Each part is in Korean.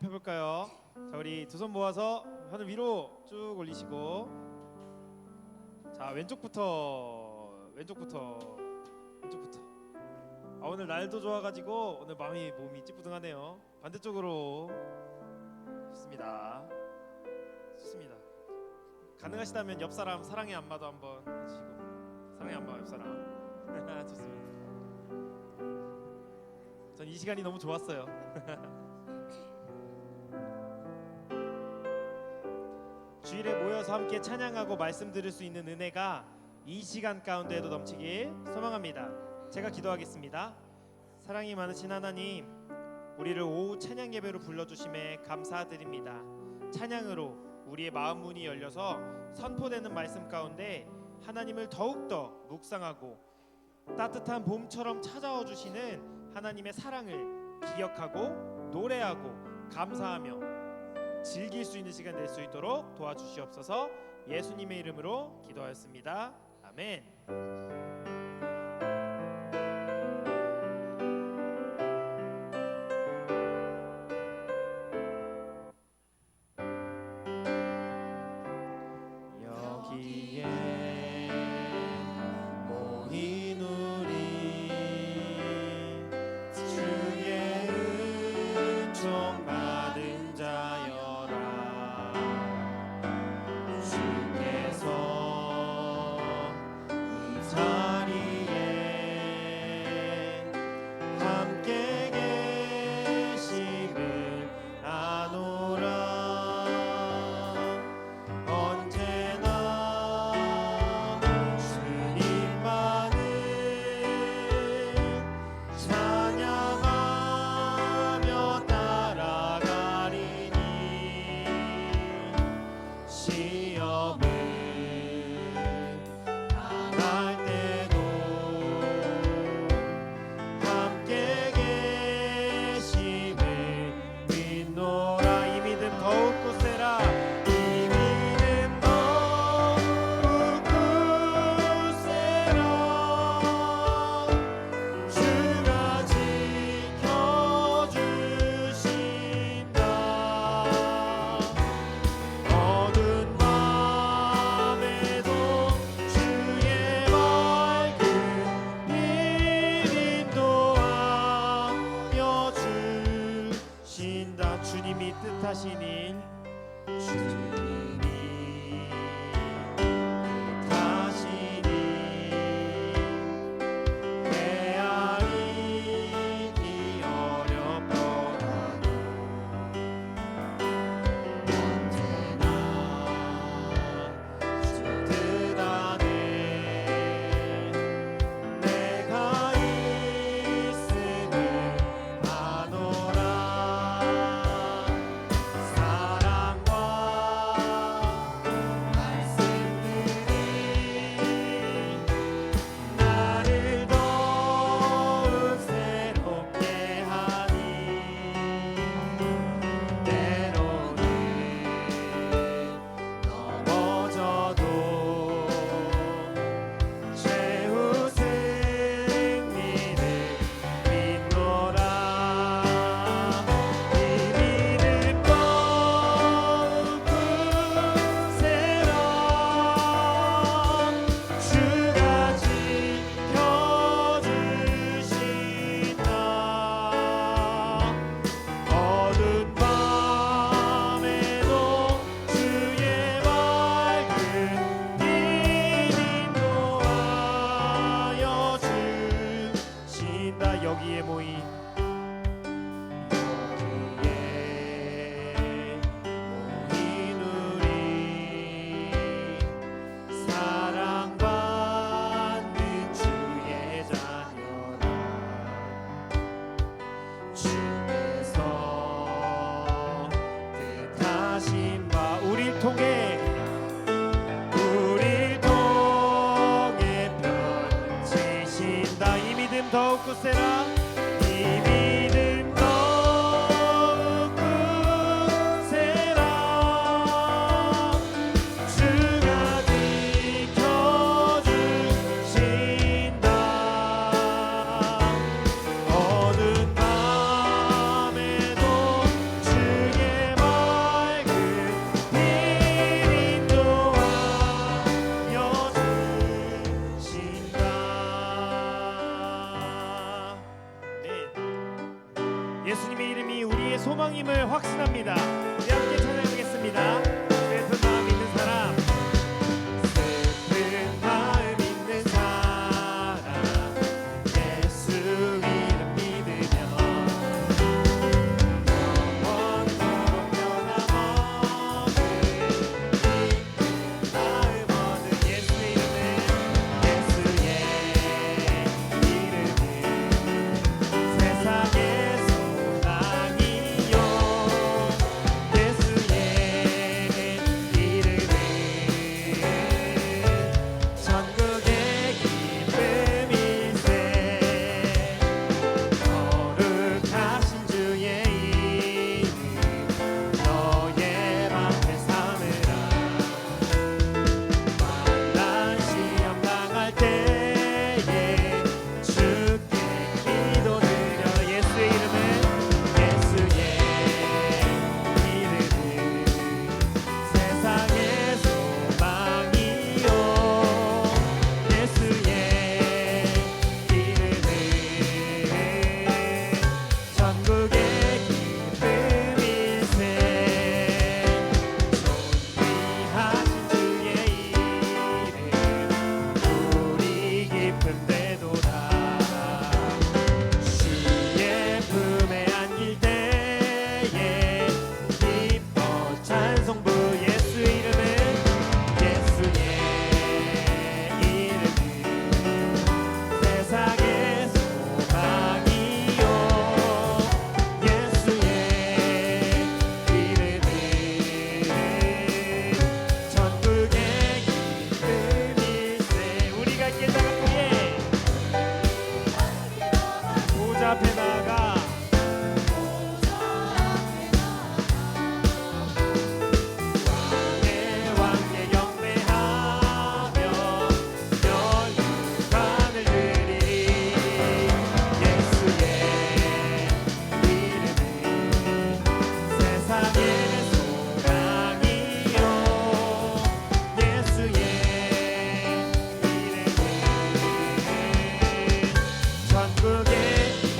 펴볼까요? 자, 우리 두 손 모아서 하늘 위로 쭉 올리시고, 자, 왼쪽부터. 아, 오늘 날도 좋아가지고 오늘 몸이 찌뿌둥하네요. 반대쪽으로. 좋습니다. 가능하시다면 옆 사람 사랑의 안마도 한번 해주시고, 사랑의 안마 옆 사람. 좋습니다. 전 이 시간이 너무 좋았어요. 주일에 모여서 함께 찬양하고 말씀 들을 수 있는 은혜가 이 시간 가운데에도 넘치길 소망합니다. 제가 기도하겠습니다. 사랑이 많으신 하나님, 우리를 오후 찬양 예배로 불러주심에 감사드립니다. 찬양으로 우리의 마음 문이 열려서 선포되는 말씀 가운데 하나님을 더욱더 묵상하고 따뜻한 봄처럼 찾아와 주시는 하나님의 사랑을 기억하고 노래하고 감사하며 즐길 수 있는 시간 낼 수 있도록 도와주시옵소서. 예수님의 이름으로 기도하였습니다. 아멘. 여기에 모인 우리 주의 은총 받은 자여라. 주께서 이 자리에 함께 계심을 아노라. 언제나 주님만을 찬양하며 따라가리니 시험을 당할 때도 함께 계심을 믿노라. 이 믿음 더욱 굳세라. 이 믿음 더욱 굳세라. 주가 지켜주신다. 어두운 밤에도 주의 밝은 빛 인도하여 주신다. 주님이 뜻하신 일, 주님이 뜻하신 일 헤아리기 어렵더라도 언제나 주 뜻 안에 내가 있음을 아노라. 사랑과 말씀들이 나를 더욱 새롭게 하니 때로는 넘어져도 최후 승리를 믿노라. 이 믿음 더욱 굳세라. 주가 지켜주신다. 어두운 밤에도 주의 밝은 빛 인도하여 주신다. 여기에 모인 우리 사랑받는 주의 자녀라. 주께서 뜻하신 바 우릴 통해 펼치신다. 이 믿음 더욱 굳세라. 이 믿음 더욱 굳세라. 주가 지켜주신다. 어두운 밤에도 주의 예수님의 이름이 우리의 소망임을 확신합니다. 우리 함께 찬양하겠습니다. 슬픈 마음 있는 사람, 슬픈 마음 있는 사람, 예수 이름 믿으며 영원토록 변함없는 기쁜 마음 얻은 예수의 이름은, 예수의 이름은 세상의 소망이요, 예수의 이름은 천국의 기쁨일세. 거룩하신 주의 이름 너의 앞에 삼으라. 만난 시험 당할 때에 주께 기도드려. 예수의 이름은, 예수의 이름은 세상의 소망이요, 예수의 이름은 천국의 기쁨일세. 존귀하신 주의 이름 우리 기쁨 되도다. 주의 품에 안길 때에 기뻐 찬송부. 예수의 이름은, 예수의 이름은 세상의 소망이요, 예수의 이름은 천국의 기쁨일세. 우리가 깨달은 후에 보좌 앞에 나아가 왕의 경배하며 연관을 드리리. 예수의 이름은 세상의 소망이요, 예수의 이름은 천국의.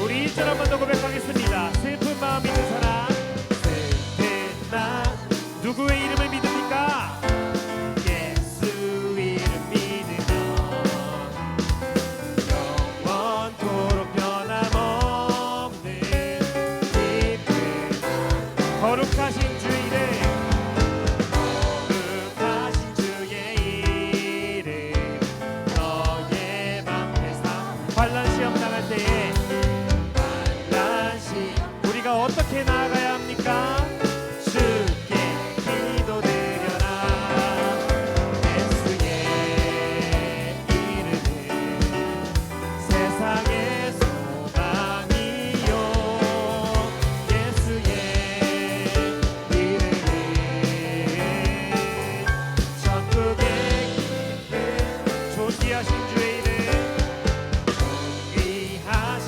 우리 1절 한 번 더 고백하겠습니다. 슬픈 마음 있는 사람, 슬픈 마음, 누구의 이름을 믿습니까? 예수 이름 믿으면 영원토록 변함없는 기쁨. 거룩하신 주 이름, 거룩하신 주의 이름 너의 맘에 삼. 환난 시험 당할 때에, 환난 시험 우리가 어떻게 나아가야 합니까? 주께 기도드려라. 예수의 이름은 세상의 소망이요, 예수의 이름은 천국의 기쁨. 존귀하신 주의 이름, 존귀하신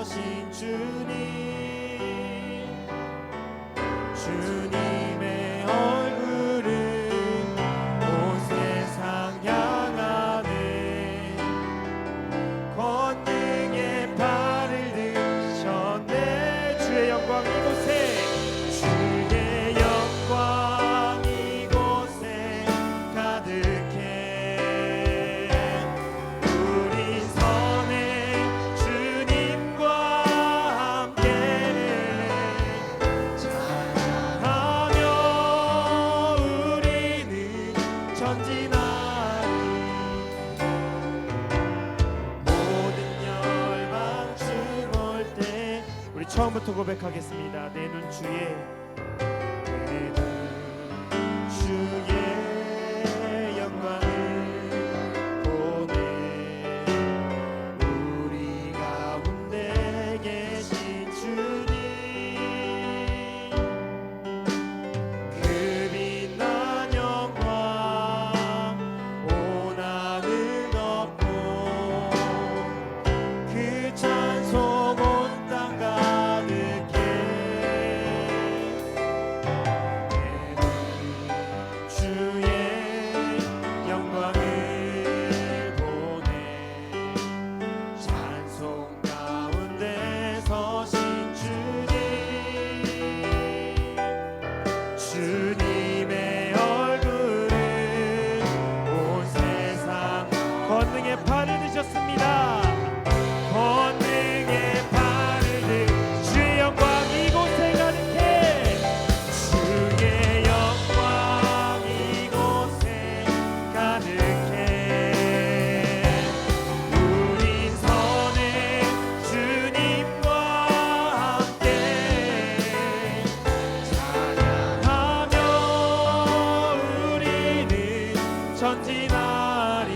서신 주님의 얼굴을 온 세상 향하네. 권능의 발을 드셨네. 주의 영광 이곳에, 주의 영광 이곳에 가득해. 우린 선의 주님과 함께 찬양하며 우리는 전진하리. 모든 열방 주올 때 우리 처음부터 고백하겠습니다. 내 눈 주의 영광을 보내. 우리 가운데 계신 주님, 그 빛난 영광 온 하늘 덮고 그 찬송 온 땅 가득해. 주의 영광을 보내. 찬송 가운데 서신 주님의 얼굴을 온 세상 권능의 팔을 드셨습니다. 권능의 팔을 드 주의 영광 이곳에 가득해. 주의 영광 이곳에 가득해. 우린 선의 주님과 함께 찬양하며 우리는 전진하리.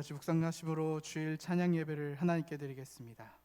같이 묵상하심으로 주일 찬양 예배를 하나님께 드리겠습니다.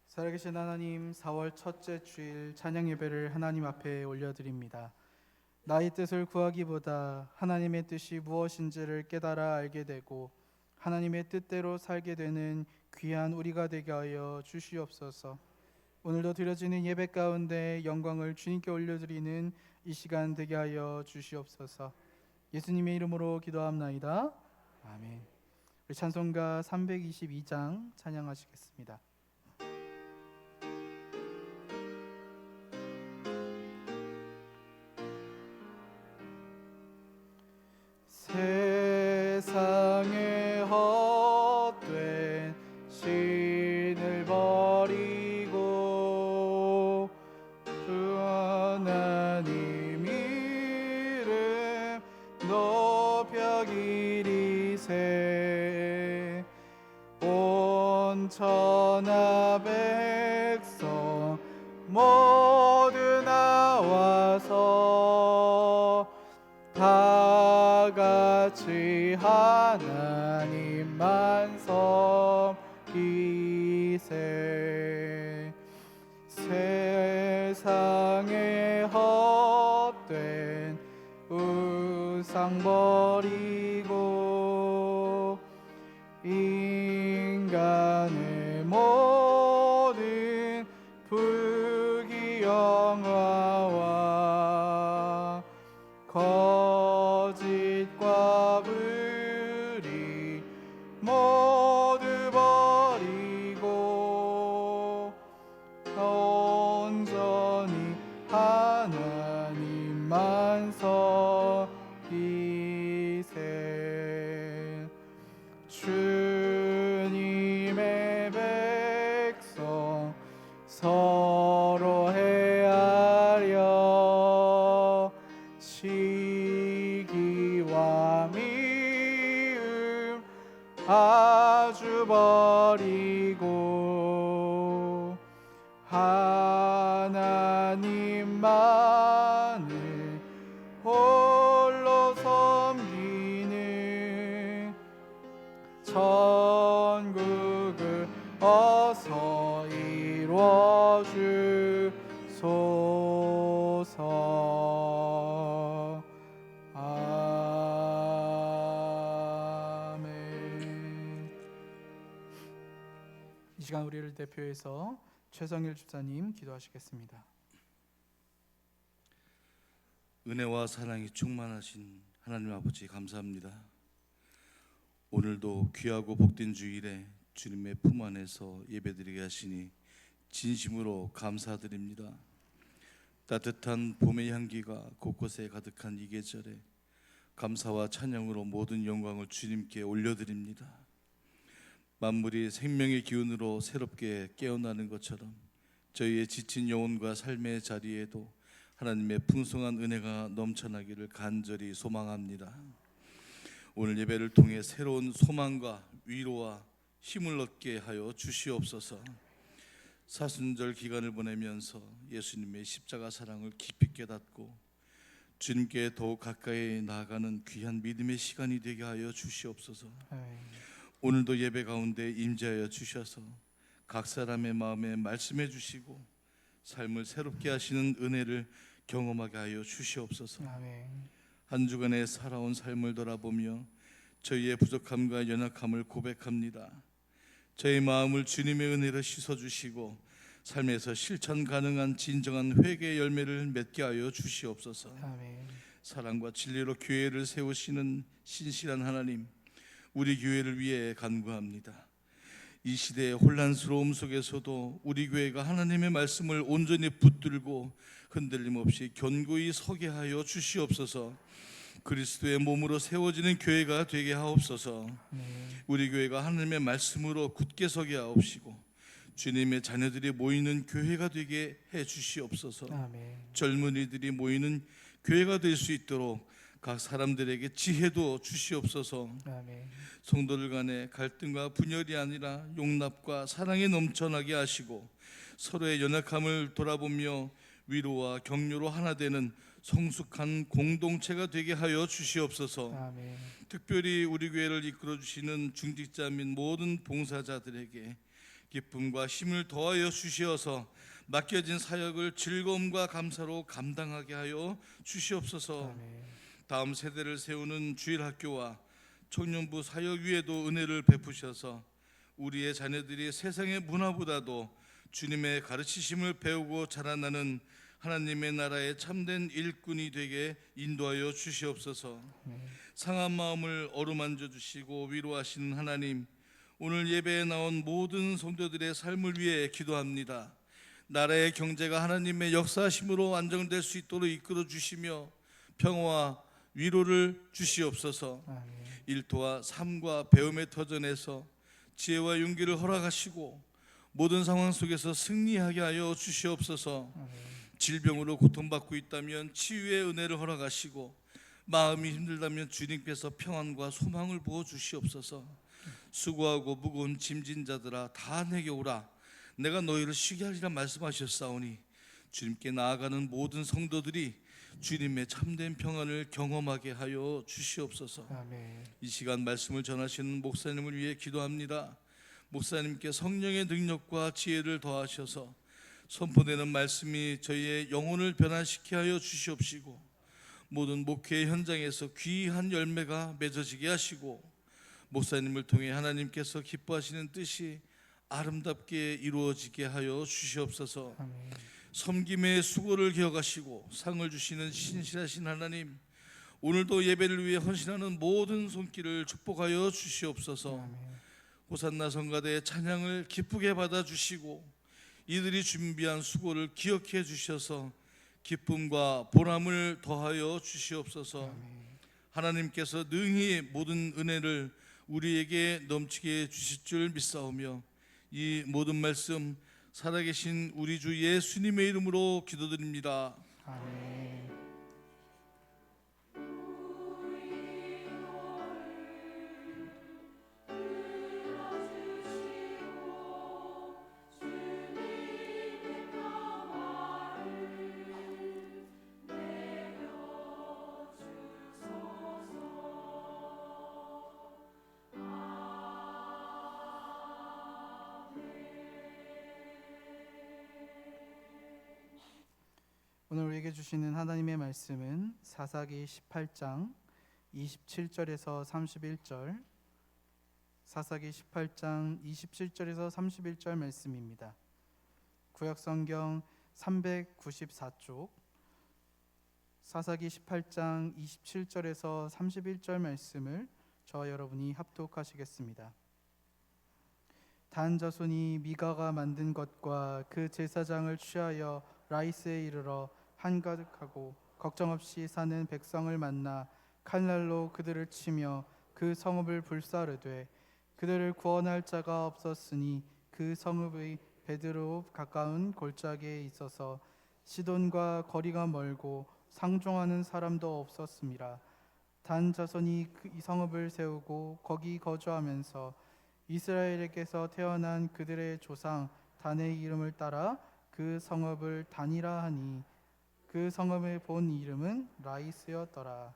살아계신 하나님, 4월 첫째 주일 찬양 예배를 하나님 앞에 올려드립니다. 나의 뜻을 구하기보다 하나님의 뜻이 무엇인지를 깨달아 알게 되고 하나님의 뜻대로 살게 되는 귀한 우리가 되게 하여 주시옵소서. 오늘도 드려지는 예배 가운데 영광을 주님께 올려드리는 이 시간 되게 하여 주시옵소서. 예수님의 이름으로 기도합나이다. 아멘. 우리 찬송가 322장 찬양하시겠습니다. 세상에 헛된 신을 버리고 주 하나님 이름 높여 기리세. 온 천하 백성 모두 나와서 다 같이 하나님만 섬기세. 세상에 헛된 우상 버리고 인간의 모든 불기영화와 거짓과 불의 모두 버리고 온전히 하나님만 섬기세. 주님의 백성 서로 헤아려 시기와 미움 아주 버리고 하나님만을 홀로 섬기는 천국을 어서 이루어 주소서. 아멘. 이 시간 우리를 대표해서 최성일 집사님 기도하시겠습니다. 은혜와 사랑이 충만하신 하나님 아버지 감사합니다. 오늘도 귀하고 복된 주일에 주님의 품 안에서 예배드리게 하시니 진심으로 감사드립니다. 따뜻한 봄의 향기가 곳곳에 가득한 이 계절에 감사와 찬양으로 모든 영광을 주님께 올려드립니다. 만물이 생명의 기운으로 새롭게 깨어나는 것처럼 저희의 지친 영혼과 삶의 자리에도 하나님의 풍성한 은혜가 넘쳐나기를 간절히 소망합니다. 오늘 예배를 통해 새로운 소망과 위로와 힘을 얻게 하여 주시옵소서. 사순절 기간을 보내면서 예수님의 십자가 사랑을 깊이 깨닫고 주님께 더욱 가까이 나아가는 귀한 믿음의 시간이 되게 하여 주시옵소서. 오늘도 예배 가운데 임재하여 주셔서 각 사람의 마음에 말씀해 주시고 삶을 새롭게 하시는 은혜를 경험하게 하여 주시옵소서. 한 주간의 살아온 삶을 돌아보며 저희의 부족함과 연약함을 고백합니다. 저희 마음을 주님의 은혜로 씻어주시고 삶에서 실천 가능한 진정한 회개의 열매를 맺게 하여 주시옵소서. 사랑과 진리로 교회를 세우시는 신실한 하나님, 우리 교회를 위해 간구합니다. 이 시대의 혼란스러움 속에서도 우리 교회가 하나님의 말씀을 온전히 붙들고 흔들림 없이 견고히 서게 하여 주시옵소서. 그리스도의 몸으로 세워지는 교회가 되게 하옵소서. 우리 교회가 하나님의 말씀으로 굳게 서게 하옵시고 주님의 자녀들이 모이는 교회가 되게 해 주시옵소서. 아멘. 젊은이들이 모이는 교회가 될 수 있도록 각 사람들에게 지혜도 주시옵소서. 아멘. 성도들 간의 갈등과 분열이 아니라 용납과 사랑이 넘쳐나게 하시고 서로의 연약함을 돌아보며 위로와 격려로 하나 되는 성숙한 공동체가 되게 하여 주시옵소서. 아멘. 특별히 우리 교회를 이끌어 주시는 중직자 및 모든 봉사자들에게 기쁨과 힘을 더하여 주시어서 맡겨진 사역을 즐거움과 감사로 감당하게 하여 주시옵소서. 아멘. 다음 세대를 세우는 주일학교와 청년부 사역 위에도 은혜를 베푸셔서 우리의 자녀들이 세상의 문화보다도 주님의 가르치심을 배우고 자라나는 하나님의 나라의 참된 일꾼이 되게 인도하여 주시옵소서. 상한 마음을 어루만져 주시고 위로하시는 하나님, 오늘 예배에 나온 모든 성도들의 삶을 위해 기도합니다. 나라의 경제가 하나님의 역사심으로 안정될 수 있도록 이끌어 주시며 평화와 위로를 주시옵소서. 아멘. 일터와 삶과 배움의 터전에서 지혜와 용기를 허락하시고 모든 상황 속에서 승리하게 하여 주시옵소서. 질병으로 고통받고 있다면 치유의 은혜를 허락하시고 마음이 힘들다면 주님께서 평안과 소망을 부어 주시옵소서. 수고하고 무거운 짐진 자들아 다 내게 오라. 내가 너희를 쉬게 하리라 말씀하셨사오니 주님께 나아가는 모든 성도들이 주님의 참된 평안을 경험하게 하여 주시옵소서. 아멘. 이 시간 말씀을 전하시는 목사님을 위해 기도합니다. 목사님께 성령의 능력과 지혜를 더하셔서 선포되는 말씀이 저희의 영혼을 변화시키게 하여 주시옵시고 모든 목회 현장에서 귀한 열매가 맺어지게 하시고 목사님을 통해 하나님께서 기뻐하시는 뜻이 아름답게 이루어지게 하여 주시옵소서. 아멘. 섬김의 수고를 기억하시고 상을 주시는 신실하신 하나님, 오늘도 예배를 위해 헌신하는 모든 손길을 축복하여 주시옵소서. 아멘. 호산나 성가대의 찬양을 기쁘게 받아주시고 이들이 준비한 수고를 기억해 주셔서 기쁨과 보람을 더하여 주시옵소서. 하나님께서 능히 모든 은혜를 우리에게 넘치게 주실 줄 믿사오며 이 모든 말씀 살아계신 우리 주 예수님의 이름으로 기도드립니다. 아멘. 오늘 우리에게 주시는 하나님의 말씀은 사사기 18장 27절에서 31절, 사사기 18장 27절에서 31절 말씀입니다. 구약성경 394쪽, 사사기 18장 27절에서 31절 말씀을 저와 여러분이 합독하시겠습니다. 단 자손이 미가가 만든 것과 그 제사장을 취하여 라이스에 이르러 한가득하고 걱정 없이 사는 백성을 만나 칼날로 그들을 치며 그 성읍을 불사르되 그들을 구원할 자가 없었으니 그 성읍의 베드로 가까운 골짜기에 있어서 시돈과 거리가 멀고 상종하는 사람도 없었습니다. 단 자손이 이 성읍을 세우고 거기 거주하면서 이스라엘에게서 태어난 그들의 조상 단의 이름을 따라 그 성읍을 단이라 하니 그 성읍의 본 이름은 라이스였더라.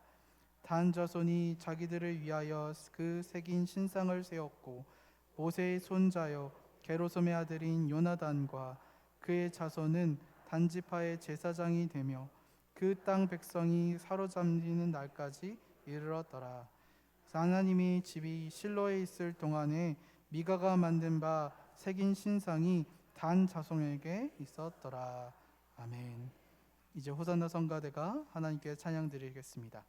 단 자손이 자기들을 위하여 그 새긴 신상을 세웠고 모세의 손자요 게로솜의 아들인 요나단과 그의 자손은 단지파의 제사장이 되며 그 땅 백성이 사로잡히는 날까지 이르렀더라. 하나님의 집이 실로에 있을 동안에 미가가 만든 바 새긴 신상이 단 자손에게 있었더라. 아멘. 이제 호산나 성가대가 하나님께 찬양 드리겠습니다.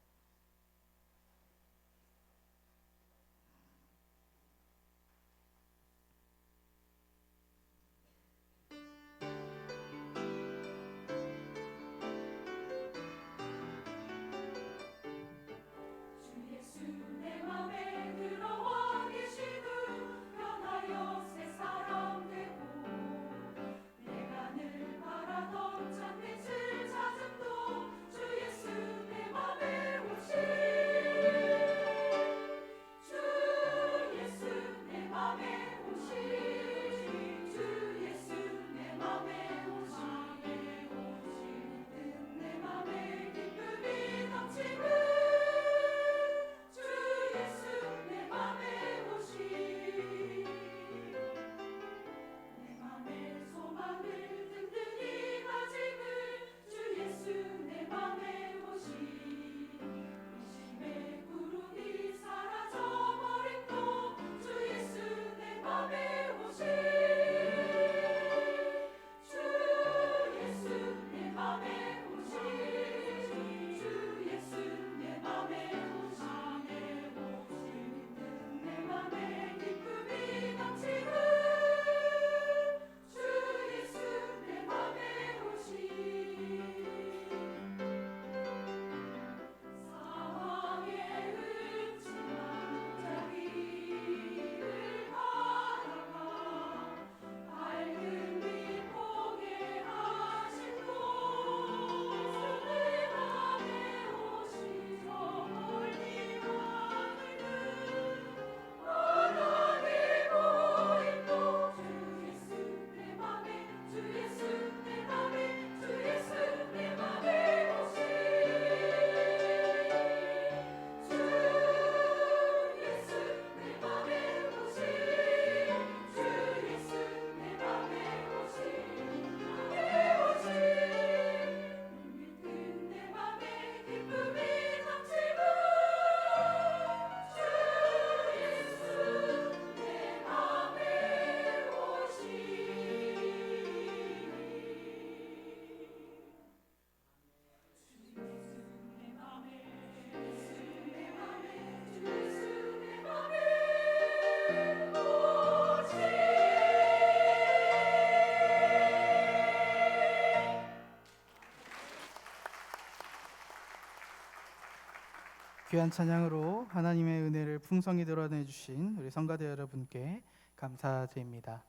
귀한 찬양으로 하나님의 은혜를 풍성히 드러내 주신 우리 성가대 여러분께 감사드립니다.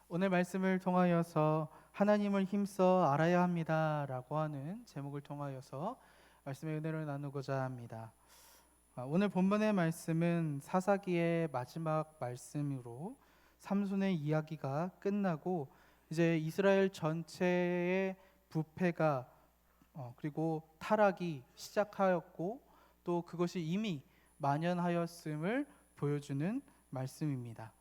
오늘 말씀을 통하여서 하나님을 힘써 알아야 합니다라고 하는 제목을 통하여서 말씀의 은혜를 나누고자 합니다. 오늘 본문의 말씀은 사사기의 마지막 말씀으로 삼손의 이야기가 끝나고 이제 이스라엘 전체의 부패가 그리고 타락이 시작하였고 또 그것이 이미 만연하였음을 보여주는 말씀입니다.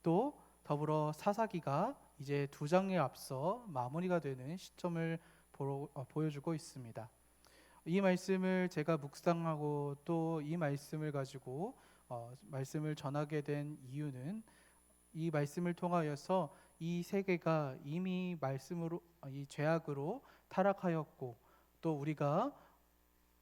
또 더불어 사사기가 이제 2장에 앞서 마무리가 되는 시점을 보여주고 있습니다. 이 말씀을 제가 묵상하고 또 이 말씀을 가지고 말씀을 전하게 된 이유는 이 말씀을 통하여서 이 세계가 이미 말씀으로 이 죄악으로 타락하였고 또 우리가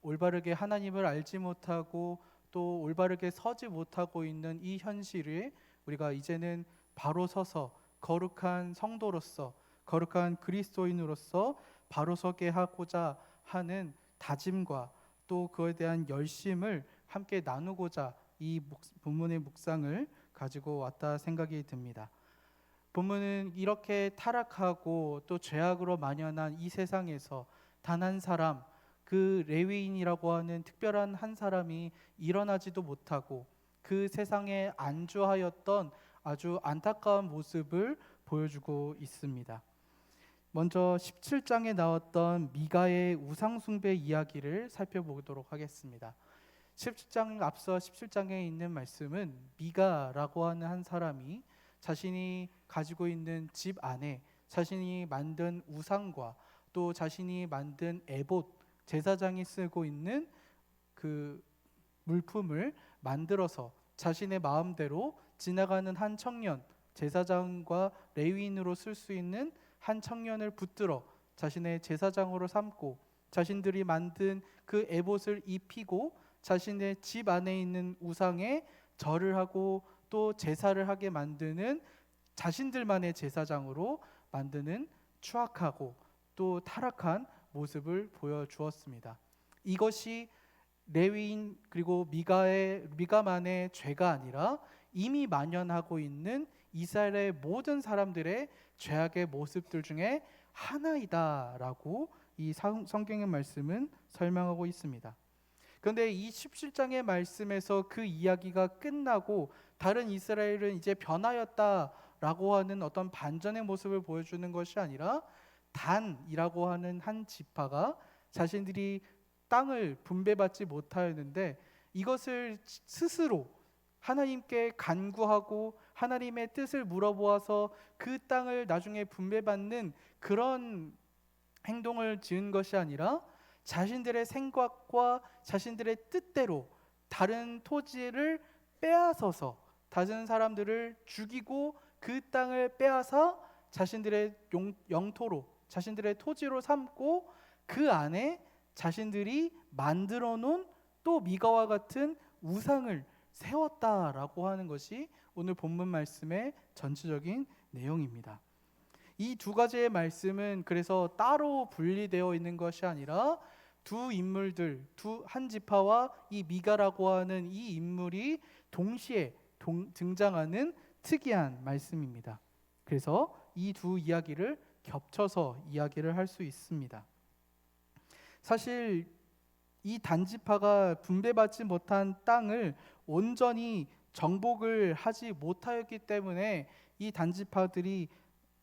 올바르게 하나님을 알지 못하고 또 올바르게 서지 못하고 있는 이 현실을 우리가 이제는 바로 서서 거룩한 성도로서 거룩한 그리스도인으로서 바로 서게 하고자 하는 다짐과 또 그에 대한 열심을 함께 나누고자 이 본문의 묵상을 가지고 왔다 생각이 듭니다. 본문은 이렇게 타락하고 또 죄악으로 만연한 이 세상에서 단 한 사람, 그 레위인이라고 하는 특별한 한 사람이 일어나지도 못하고 그 세상에 안주하였던 아주 안타까운 모습을 보여주고 있습니다. 먼저 17장에 나왔던 미가의 우상숭배 이야기를 살펴보도록 하겠습니다. 17장 앞서 17장에 있는 말씀은 미가라고 하는 한 사람이 자신이 가지고 있는 집 안에 자신이 만든 우상과 또 자신이 만든 에봇, 제사장이 쓰고 있는 그 물품을 만들어서 자신의 마음대로 지나가는 한 청년, 제사장과 레위인으로 쓸 수 있는 한 청년을 붙들어 자신의 제사장으로 삼고 자신들이 만든 그 에봇을 입히고 자신의 집 안에 있는 우상에 절을 하고 또 제사를 하게 만드는 자신들만의 제사장으로 만드는 추악하고 또 타락한 모습을 보여주었습니다. 이것이 레위인 그리고 미가만의 죄가 아니라 이미 만연하고 있는 이스라엘의 모든 사람들의 죄악의 모습들 중에 하나이다라고 이 성경의 말씀은 설명하고 있습니다. 그런데 이 17장의 말씀에서 그 이야기가 끝나고 다른 이스라엘은 이제 변하였다라고 하는 어떤 반전의 모습을 보여주는 것이 아니라 단이라고 하는 한 지파가 자신들이 땅을 분배받지 못하였는데 이것을 스스로 하나님께 간구하고 하나님의 뜻을 물어보아서 그 땅을 나중에 분배받는 그런 행동을 지은 것이 아니라 자신들의 생각과 자신들의 뜻대로 다른 토지를 빼앗아서 다른 사람들을 죽이고 그 땅을 빼앗아 자신들의 영토로 자신들의 토지로 삼고 그 안에 자신들이 만들어 놓은 또 미가와 같은 우상을 세웠다라고 하는 것이 오늘 본문 말씀의 전체적인 내용입니다. 이 두 가지의 말씀은 그래서 따로 분리되어 있는 것이 아니라 두 인물들, 한 지파와 이 미가라고 하는 이 인물이 동시에 등장하는 특이한 말씀입니다. 그래서 이 두 이야기를 겹쳐서 이야기를 할 수 있습니다. 사실 이 단지파가 분배받지 못한 땅을 온전히 정복을 하지 못하였기 때문에 이 단지파들이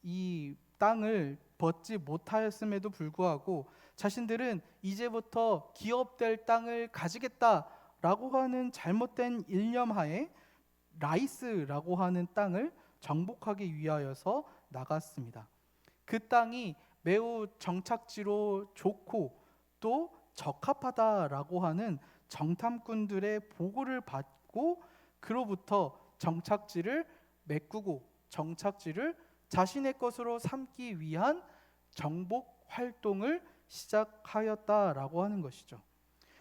이 땅을 벗지 못하였음에도 불구하고 자신들은 이제부터 기업될 땅을 가지겠다라고 하는 잘못된 일념하에 라이스라고 하는 땅을 정복하기 위하여서 나갔습니다. 그 땅이 매우 정착지로 좋고 또 적합하다라고 하는 정탐꾼들의 보고를 받고 그로부터 정착지를 메꾸고 정착지를 자신의 것으로 삼기 위한 정복 활동을 시작하였다라고 하는 것이죠.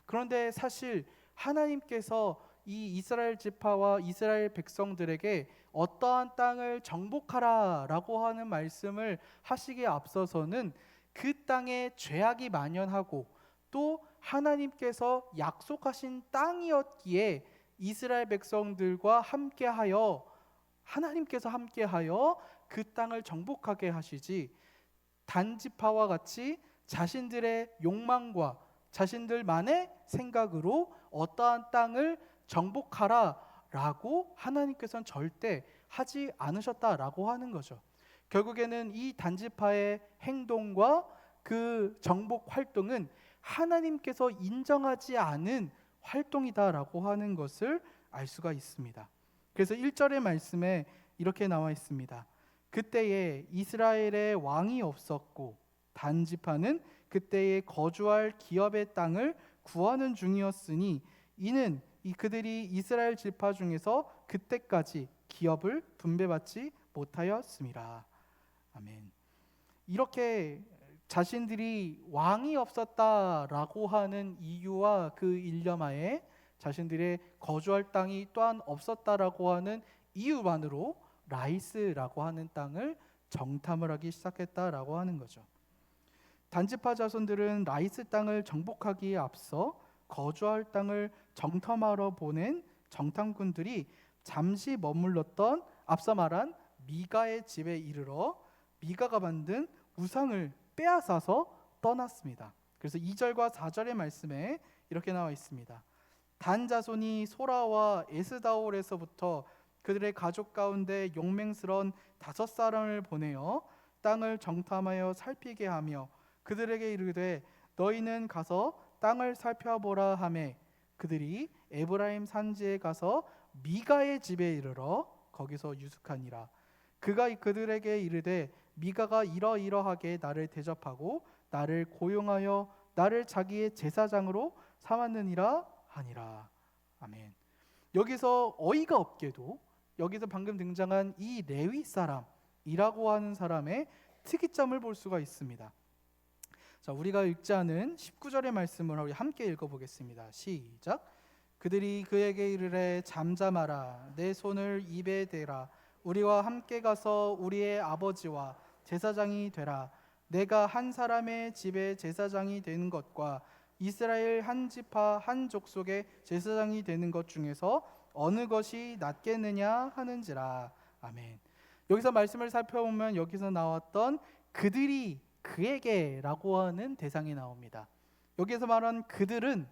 그런데 사실 하나님께서 이 이스라엘 지파와 이스라엘 백성들에게 어떠한 땅을 정복하라라고 하는 말씀을 하시기에 앞서서는 그 땅에 죄악이 만연하고 또 하나님께서 약속하신 땅이었기에 이스라엘 백성들과 함께하여 하나님께서 함께하여 그 땅을 정복하게 하시지, 단지파와 같이 자신들의 욕망과 자신들만의 생각으로 어떠한 땅을 정복하라라고 하나님께서는 절대 하지 않으셨다라고 하는 거죠. 결국에는 이 단지파의 행동과 그 정복 활동은 하나님께서 인정하지 않은 활동이다라고 하는 것을 알 수가 있습니다. 그래서 1절의 말씀에 이렇게 나와 있습니다. 그때에 이스라엘의 왕이 없었고 단지파는 그때에 거주할 기업의 땅을 구하는 중이었으니 이는 그들이 이스라엘 지파 중에서 그때까지 기업을 분배받지 못하였음이라. 아멘. 이렇게 자신들이 왕이 없었다라고 하는 이유와 그 일념하에 자신들의 거주할 땅이 또한 없었다라고 하는 이유만으로 라이스라고 하는 땅을 정탐을 하기 시작했다라고 하는 거죠. 단지파 자손들은 라이스 땅을 정복하기에 앞서 거주할 땅을 정탐하러 보낸 정탐꾼들이 잠시 머물렀던 앞서 말한 미가의 집에 이르러 미가가 만든 우상을 빼앗아서 떠났습니다. 그래서 2절과 4절의 말씀에 이렇게 나와 있습니다. 단 자손이 소라와 에스다올에서부터 그들의 가족 가운데 용맹스러운 5사람을 보내어 땅을 정탐하여 살피게 하며 그들에게 이르되 너희는 가서 땅을 살펴보라 하매 그들이 에브라임 산지에 가서 미가의 집에 이르러 거기서 유숙하니라. 그가 그들에게 이르되 미가가 이러이러하게 나를 대접하고 나를 고용하여 나를 자기의 제사장으로 삼았느니라 하니라. 아멘. 여기서 어이가 없게도 여기서 방금 등장한 이 레위 사람이라고 하는 사람의 특이점을 볼 수가 있습니다. 자, 우리가 읽지 않은 19절의 말씀을 우리 함께 읽어보겠습니다. 시작. 그들이 그에게 이르되 잠잠하라. 내 손을 입에 대라. 우리와 함께 가서 우리의 아버지와 제사장이 되라. 내가 한 사람의 집에 제사장이 되는 것과 이스라엘 한 지파 한 족속의 제사장이 되는 것 중에서 어느 것이 낫겠느냐 하는지라. 아멘. 여기서 말씀을 살펴보면 여기서 나왔던 그들이 그에게라고 하는 대상이 나옵니다. 여기서 말한 그들은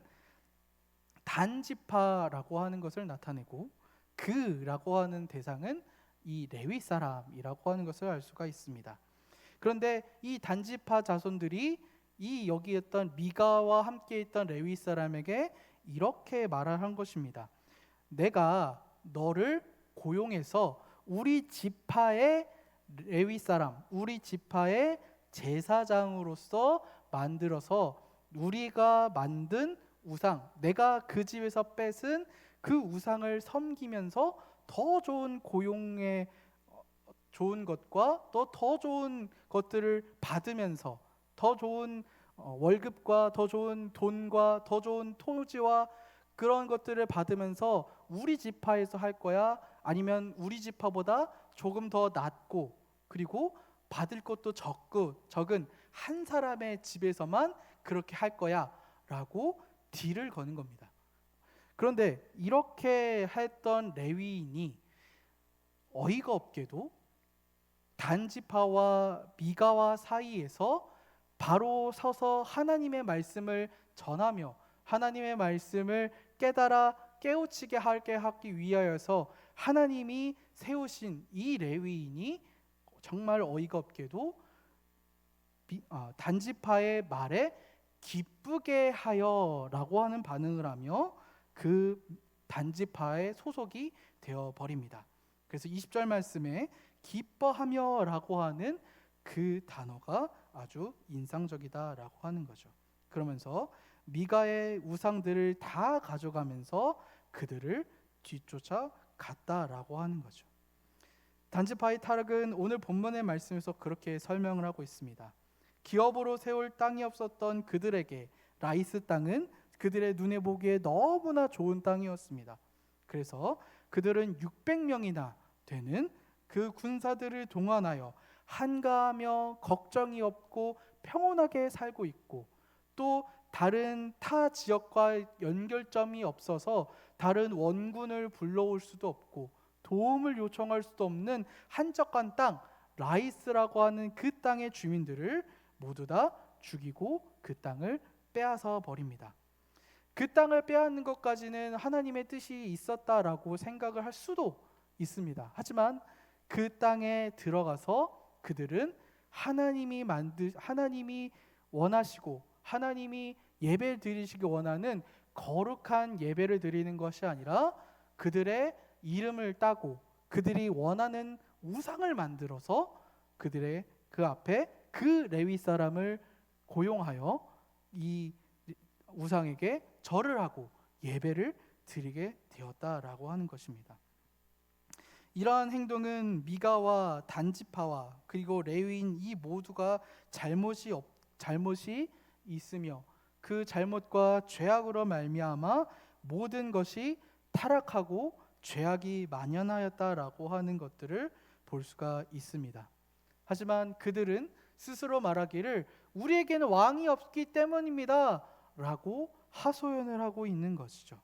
단지파라고 하는 것을 나타내고 그라고 하는 대상은 이 레위 사람이라고 하는 것을 알 수가 있습니다. 그런데 이 단지파 자손들이 이 여기 있던 미가와 함께 있던 레위 사람에게 이렇게 말을 한 것입니다. 내가 너를 고용해서 우리 지파의 레위 사람, 우리 지파의 제사장으로서 만들어서 우리가 만든 우상, 내가 그 집에서 뺏은 그 우상을 섬기면서 더 좋은 고용의 좋은 것과 또 더 좋은 것들을 받으면서 더 좋은 월급과 더 좋은 돈과 더 좋은 토지와 그런 것들을 받으면서 우리 지파에서 할 거야? 아니면 우리 지파보다 조금 더 낮고 그리고 받을 것도 적은 한 사람의 집에서만 그렇게 할 거야? 라고 딜을 거는 겁니다. 그런데 이렇게 했던 레위인이 어이가 없게도 단지파와 미가와 사이에서 바로 서서 하나님의 말씀을 전하며 하나님의 말씀을 깨달아 깨우치게 하기 위하여서 하나님이 세우신 이 레위인이 정말 어이가 없게도 단지파의 말에 기쁘게 하여라고 하는 반응을 하며 그 단지파의 소속이 되어버립니다. 그래서 20절 말씀에 기뻐하며라고 하는 그 단어가 아주 인상적이다라고 하는 거죠. 그러면서 미가의 우상들을 다 가져가면서 그들을 뒤쫓아 갔다라고 하는 거죠. 단지파의 타락은 오늘 본문의 말씀에서 그렇게 설명을 하고 있습니다. 기업으로 세울 땅이 없었던 그들에게 라이스 땅은 그들의 눈에 보기에 너무나 좋은 땅이었습니다. 그래서 그들은 600명이나 되는 그 군사들을 동원하여 한가하며 걱정이 없고 평온하게 살고 있고 또 다른 타 지역과 연결점이 없어서 다른 원군을 불러올 수도 없고 도움을 요청할 수도 없는 한적한 땅 라이스라고 하는 그 땅의 주민들을 모두 다 죽이고 그 땅을 빼앗아 버립니다. 그 땅을 빼앗는 것까지는 하나님의 뜻이 있었다라고 생각을 할 수도 있습니다. 하지만 그 땅에 들어가서 그들은 하나님이 원하시고 하나님이 예배 드리시기 원하는 거룩한 예배를 드리는 것이 아니라 그들의 이름을 따고 그들이 원하는 우상을 만들어서 그들의 그 앞에 그 레위 사람을 고용하여 이 우상에게 절을 하고 예배를 드리게 되었다라고 하는 것입니다. 이러한 행동은 미가와 단지파와 그리고 레위인 이 모두가 잘못이 있으며 그 잘못과 죄악으로 말미암아 모든 것이 타락하고 죄악이 만연하였다라고 하는 것들을 볼 수가 있습니다. 하지만 그들은 스스로 말하기를 우리에게는 왕이 없기 때문입니다 라고 하소연을 하고 있는 것이죠.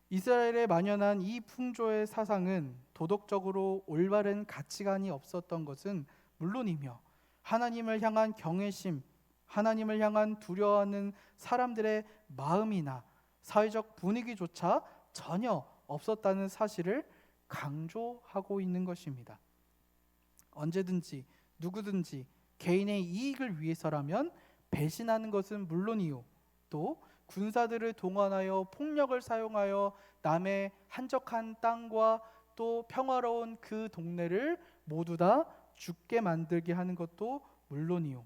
이스라엘에 만연한 이 풍조의 사상은 도덕적으로 올바른 가치관이 없었던 것은 물론이며 하나님을 향한 경외심, 하나님을 향한 두려워하는 사람들의 마음이나 사회적 분위기조차 전혀 없었다는 사실을 강조하고 있는 것입니다. 언제든지 누구든지 개인의 이익을 위해서라면 배신하는 것은 물론이요, 또 군사들을 동원하여 폭력을 사용하여 남의 한적한 땅과 또 평화로운 그 동네를 모두 다 죽게 만들게 하는 것도 물론이요,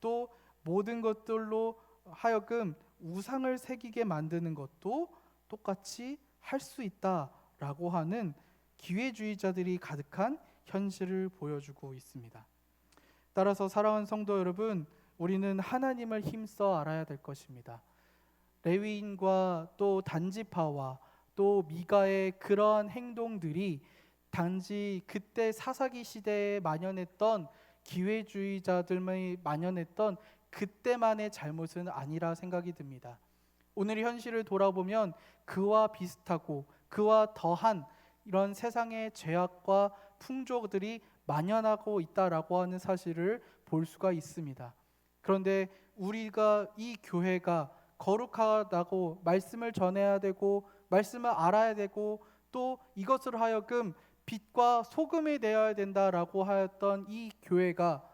또 모든 것들로 하여금 우상을 새기게 만드는 것도 똑같이 할 수 있다라고 하는 기회주의자들이 가득한 현실을 보여주고 있습니다. 따라서 사랑하는 성도 여러분, 우리는 하나님을 힘써 알아야 될 것입니다. 레위인과 또 단지파와 또 미가의 그러한 행동들이 단지 그때 사사기 시대에 만연했던 기회주의자들만이 만연했던 그때만의 잘못은 아니라 생각이 듭니다. 오늘의 현실을 돌아보면 그와 비슷하고 그와 더한 이런 세상의 죄악과 풍조들이 만연하고 있다라고 하는 사실을 볼 수가 있습니다. 그런데 우리가 이 교회가 거룩하다고 말씀을 전해야 되고 말씀을 알아야 되고 또 이것으로 하여금 빛과 소금이 되어야 된다라고 하였던 이 교회가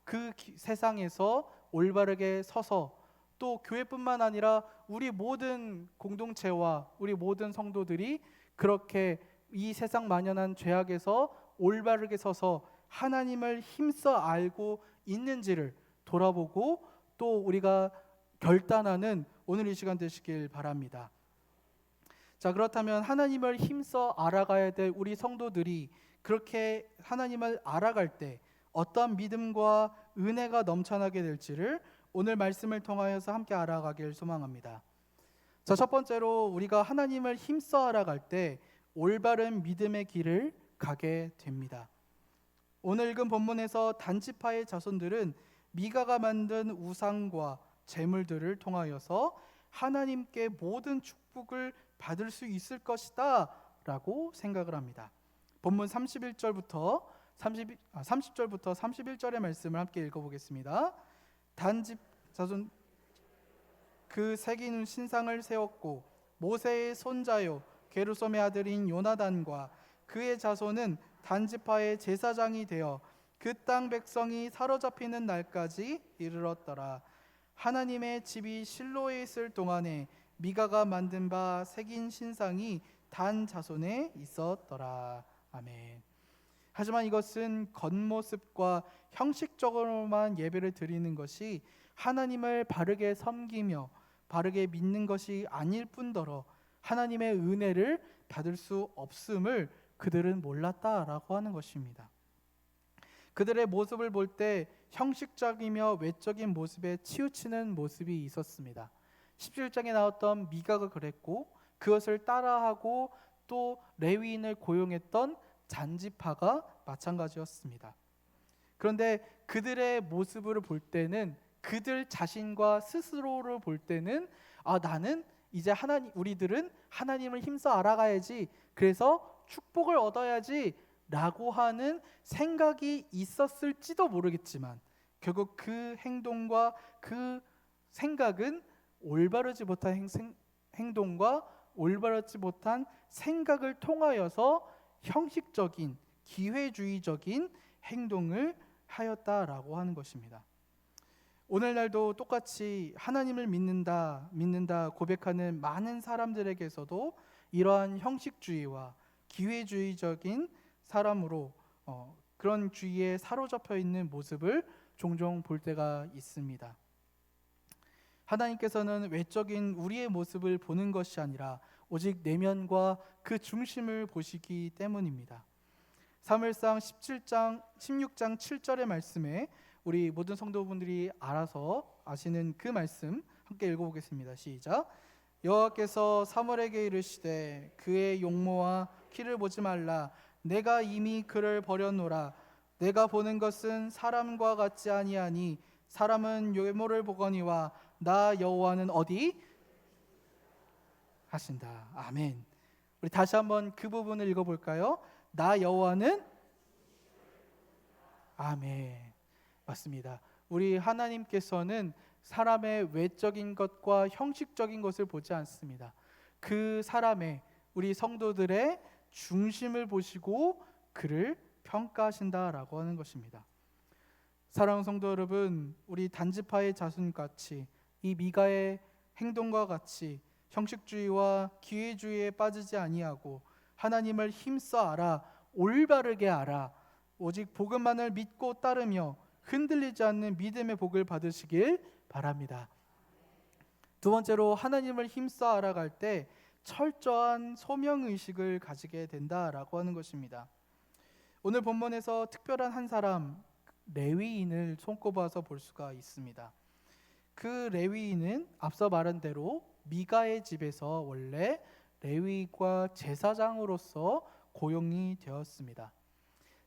그 세상에서 올바르게 서서 또 교회뿐만 아니라 우리 모든 공동체와 우리 모든 성도들이 그렇게 이 세상 만연한 죄악에서 올바르게 서서 하나님을 힘써 알고 있는지를 돌아보고 또 우리가 결단하는 오늘 이 시간 되시길 바랍니다. 자, 그렇다면 하나님을 힘써 알아가야 될 우리 성도들이 그렇게 하나님을 알아갈 때 어떤 믿음과 은혜가 넘쳐나게 될지를 오늘 말씀을 통하여서 함께 알아가길 소망합니다. 자, 첫 번째로 우리가 하나님을 힘써 알아갈 때 올바른 믿음의 길을 가게 됩니다. 오늘 읽은 본문에서 단지파의 자손들은 미가가 만든 우상과 제물들을 통하여서 하나님께 모든 축복을 받을 수 있을 것이다 라고 생각을 합니다. 본문 30절부터 31절의 말씀을 함께 읽어보겠습니다. 단지 자손 그 새긴 신상을 세웠고 모세의 손자요 게르솜의 아들인 요나단과 그의 자손은 단지파의 제사장이 되어 그 땅 백성이 사로잡히는 날까지 이르렀더라. 하나님의 집이 실로에 있을 동안에 미가가 만든 바 새긴 신상이 단 자손에 있었더라. 아멘. 하지만 이것은 겉모습과 형식적으로만 예배를 드리는 것이 하나님을 바르게 섬기며 바르게 믿는 것이 아닐 뿐더러 하나님의 은혜를 받을 수 없음을 그들은 몰랐다라고 하는 것입니다. 그들의 모습을 볼 때 형식적이며 외적인 모습에 치우치는 모습이 있었습니다. 17장에 나왔던 미가가 그랬고 그것을 따라하고 또 레위인을 고용했던 잔지파가 마찬가지였습니다. 그런데 그들의 모습을 볼 때는 그들 자신과 스스로를 볼 때는 나는 이제 우리들은 하나님을 힘써 알아가야지, 그래서 축복을 얻어야지 라고 하는 생각이 있었을지도 모르겠지만 결국 그 행동과 그 생각은 올바르지 못한 행동과 올바르지 못한 생각을 통하여서 형식적인 기회주의적인 행동을 하였다라고 하는 것입니다. 오늘날도 똑같이 하나님을 믿는다 고백하는 많은 사람들에게서도 이러한 형식주의와 기회주의적인 사람으로 그런 주의에 사로잡혀 있는 모습을 종종 볼 때가 있습니다. 하나님께서는 외적인 우리의 모습을 보는 것이 아니라 오직 내면과 그 중심을 보시기 때문입니다. 사무엘상 16장 7절의 말씀에 우리 모든 성도분들이 알아서 아시는 그 말씀 함께 읽어보겠습니다. 시작. 여호와께서 사무엘에게 이르시되 그의 용모와 키를 보지 말라. 내가 이미 그를 버렸노라. 내가 보는 것은 사람과 같지 아니하니 사람은 외모를 보거니와 나 여호와는 어디 하신다. 아멘. 우리 다시 한번 그 부분을 읽어볼까요? 나 여호와는 아멘. 맞습니다. 우리 하나님께서는 사람의 외적인 것과 형식적인 것을 보지 않습니다. 그 사람의, 우리 성도들의 중심을 보시고 그를 평가하신다라고 하는 것입니다. 사랑하는 성도 여러분, 우리 단지파의 자손같이 이 미가의 행동과 같이 형식주의와 기회주의에 빠지지 아니하고 하나님을 힘써 알아, 올바르게 알아, 오직 복음만을 믿고 따르며 흔들리지 않는 믿음의 복을 받으시길 바랍니다. 두 번째로 하나님을 힘써 알아갈 때 철저한 소명의식을 가지게 된다라고 하는 것입니다. 오늘 본문에서 특별한 한 사람, 레위인을 손꼽아서 볼 수가 있습니다. 그 레위인은 앞서 말한 대로 미가의 집에서 원래 레위과 제사장으로서 고용이 되었습니다.